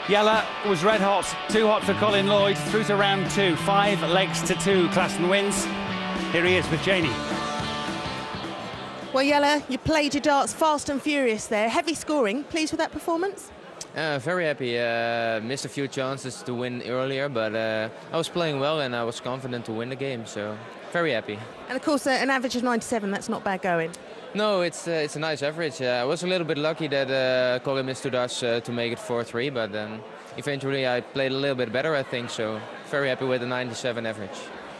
Jelle was red hot, too hot for Colin Lloyd, through to round 2, 5 legs to 2, Klassen wins. Here he is with Janie. Well, Jelle, you played your darts fast and furious there. Heavy scoring. Pleased with that performance? Very happy. Missed a few chances to win earlier, but I was playing well and I was confident to win the game, so very happy. And of course, an average of 97, that's not bad going. No, it's a nice average. I was a little bit lucky that Colin missed 2 darts to make it 4-3, but eventually I played a little bit better, I think, so very happy with the 97 average.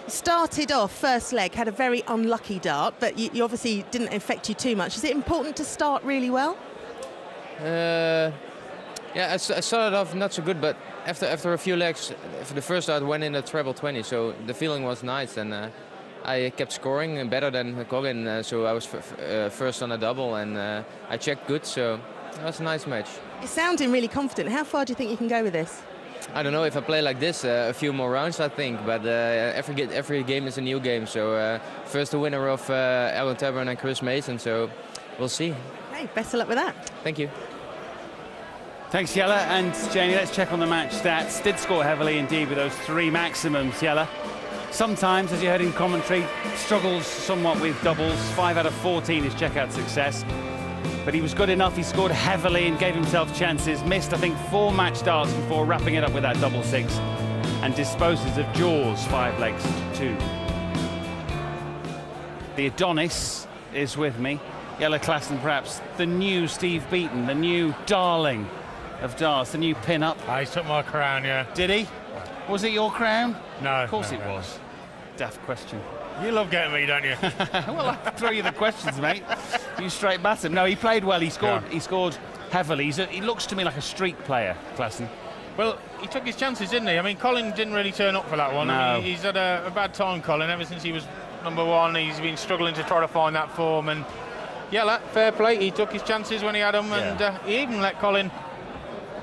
Started off first leg, had a very unlucky dart, but you obviously didn't affect you too much. Is it important to start really well? Yeah, I started off not so good, but after a few legs, for the first dart went in a treble 20, so the feeling was nice, and I kept scoring better than Colin, so I was first on a double, and I checked good, so it was a nice match. You're sounding really confident. How far do you think you can go with this? I don't know if I play like this, a few more rounds, I think, but every game is a new game, so first the winner of Alan Taburn and Chris Mason, so we'll see. Hey, best of luck with that. Thank you. Thanks, Jelle. And Janie, let's check on the match stats. Did score heavily indeed with those 3 maximums, Jelle. Sometimes, as you heard in commentary, struggles somewhat with doubles. 5 out of 14 is checkout success. But he was good enough, he scored heavily and gave himself chances. Missed, I think, 4 match darts before wrapping it up with that double 6. And disposes of Jaws, 5 legs to 2. The Adonis is with me. Jelle Klassen, perhaps the new Steve Beaton, the new darling of darts, the new pin-up. He took my crown, yeah. Did he? Was it your crown? No. Of course it was. Daft question. You love getting me, don't you? Well, I throw you the questions, mate. You straight bat him. No, he played well. He scored. Yeah. He scored heavily. He looks to me like a streak player, Klassen. Well, he took his chances, didn't he? I mean, Colin didn't really turn up for that one. No. I mean, he's had a bad time, Colin, ever since he was #1. He's been struggling to try to find that form. And yeah, fair play. He took his chances when he had them, and he even let Colin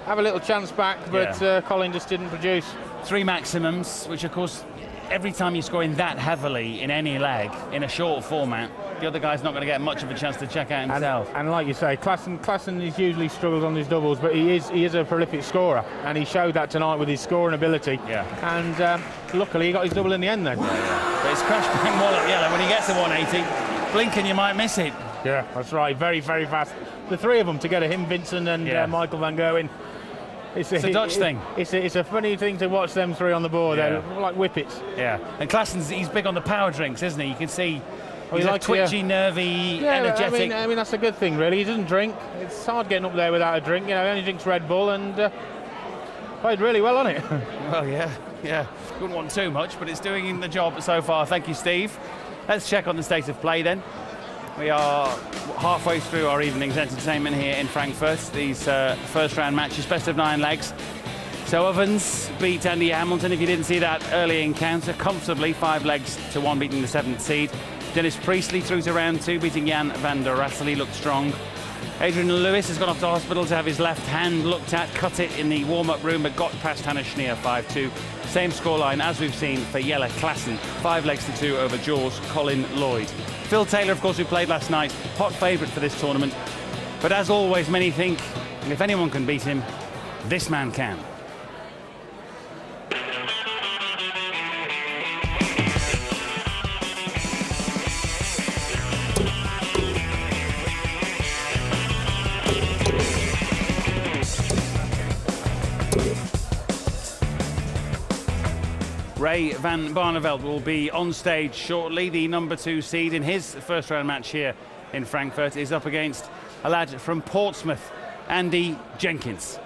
have a little chance back, but Colin just didn't produce. 3 maximums, which of course, every time you're scoring that heavily in any leg, in a short format, the other guy's not going to get much of a chance to check out himself. And like you say, Klassen is usually struggles on his doubles, but he is a prolific scorer, and he showed that tonight with his scoring ability. Yeah. And luckily he got his double in the end then. Yeah. But it's crash bang wallop, Jelle. When he gets to 180, blinking you might miss it. Yeah, that's right. Very, very fast. The 3 of them together, him, Vincent, and Michael van Gerwen. It's a Dutch thing. It's a funny thing to watch them 3 on the board. They're like whippets. Yeah, and Klassen's, he's big on the power drinks, isn't he? You can see he's like twitchy, nervy, energetic. I mean, that's a good thing, really. He doesn't drink. It's hard getting up there without a drink. You know, he only drinks Red Bull, and played really well on it. Well, yeah. Wouldn't want too much, but it's doing the job so far. Thank you, Steve. Let's check on the state of play then. We are halfway through our evening's entertainment here in Frankfurt. These first round matches, best of 9 legs. So Ovens beat Andy Hamilton, if you didn't see that early encounter, comfortably, 5 legs to 1, beating the 7th seed. Dennis Priestley through to round 2, beating Jan van der Rassel. He looked strong. Adrian Lewis has gone off to hospital to have his left hand looked at, cut it in the warm-up room, but got past Hannah Schneer 5-2. Same scoreline as we've seen for Jelle Klassen, 5 legs to 2 over Jaws Colin Lloyd. Phil Taylor, of course, who played last night, hot favourite for this tournament. But as always, many think if anyone can beat him, this man can. Ray van Barneveld will be on stage shortly. The #2 seed in his first round match here in Frankfurt is up against a lad from Portsmouth, Andy Jenkins.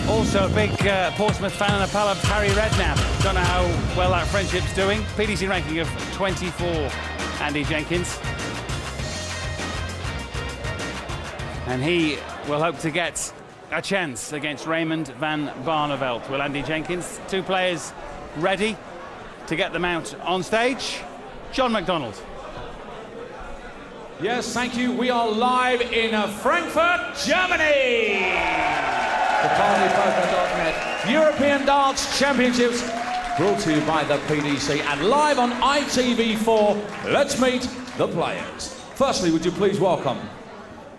Also a big Portsmouth fan and a pal of Harry Redknapp. Don't know how well that friendship's doing. PDC ranking of 24, Andy Jenkins. And he will hope to get a chance against Raymond van Barneveld. Will Andy Jenkins, 2 players ready to get them out on stage. John McDonald. Yes, thank you. We are live in Frankfurt, Germany. The European Darts Championships brought to you by the PDC and live on ITV4. Let's meet the players. Firstly, would you please welcome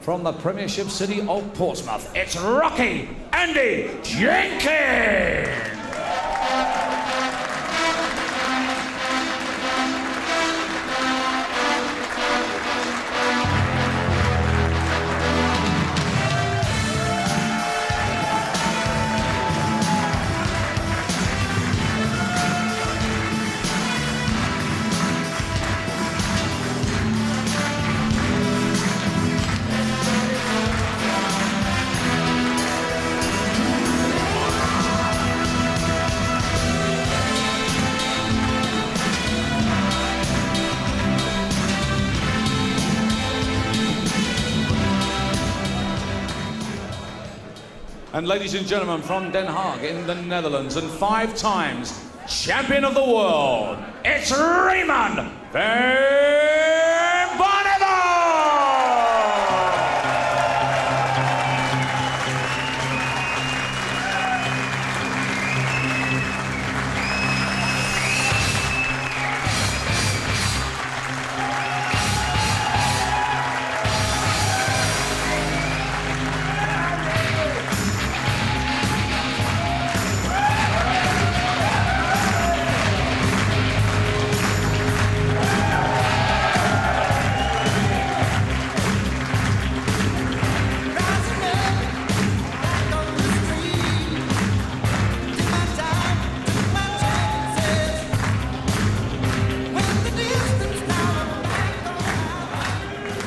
from the Premiership city of Portsmouth, it's Rocky Andy Jenkins. And ladies and gentlemen, from Den Haag in the Netherlands and 5 times champion of the world, it's Raymond van Barneveld!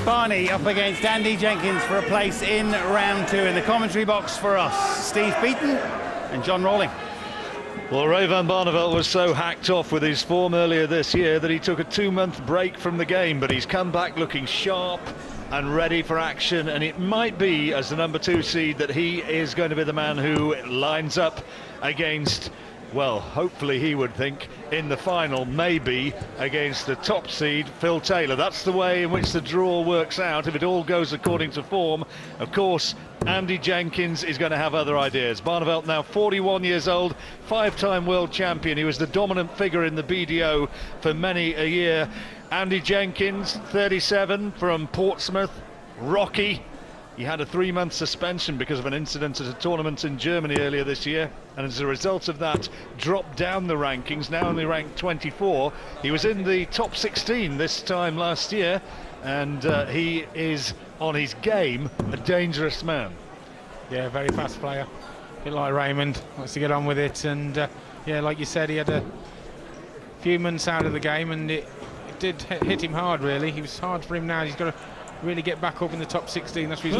Barney up against Andy Jenkins for a place in round 2. In the commentary box for us, Steve Beaton and John Rawling. Well, Ray van Barneveld was so hacked off with his form earlier this year that he took a 2-month break from the game, but he's come back looking sharp and ready for action, and it might be, as the number 2 seed, that he is going to be the man who lines up against, well, hopefully he would think, in the final, maybe against the top seed, Phil Taylor. That's the way in which the draw works out, if it all goes according to form. Of course, Andy Jenkins is going to have other ideas. Barneveld now 41 years old, 5-time world champion. He was the dominant figure in the BDO for many a year. Andy Jenkins, 37, from Portsmouth. Rocky. He had a 3-month suspension because of an incident at a tournament in Germany earlier this year, and as a result of that dropped down the rankings, now only ranked 24. He was in the top 16 this time last year, and he is on his game, a dangerous man. Yeah, very fast player, a bit like Raymond, wants to get on with it, and yeah, like you said, he had a few months out of the game, and it did hit him hard, really. It was hard for him now. He's got to really get back up in the top 16. That's what he's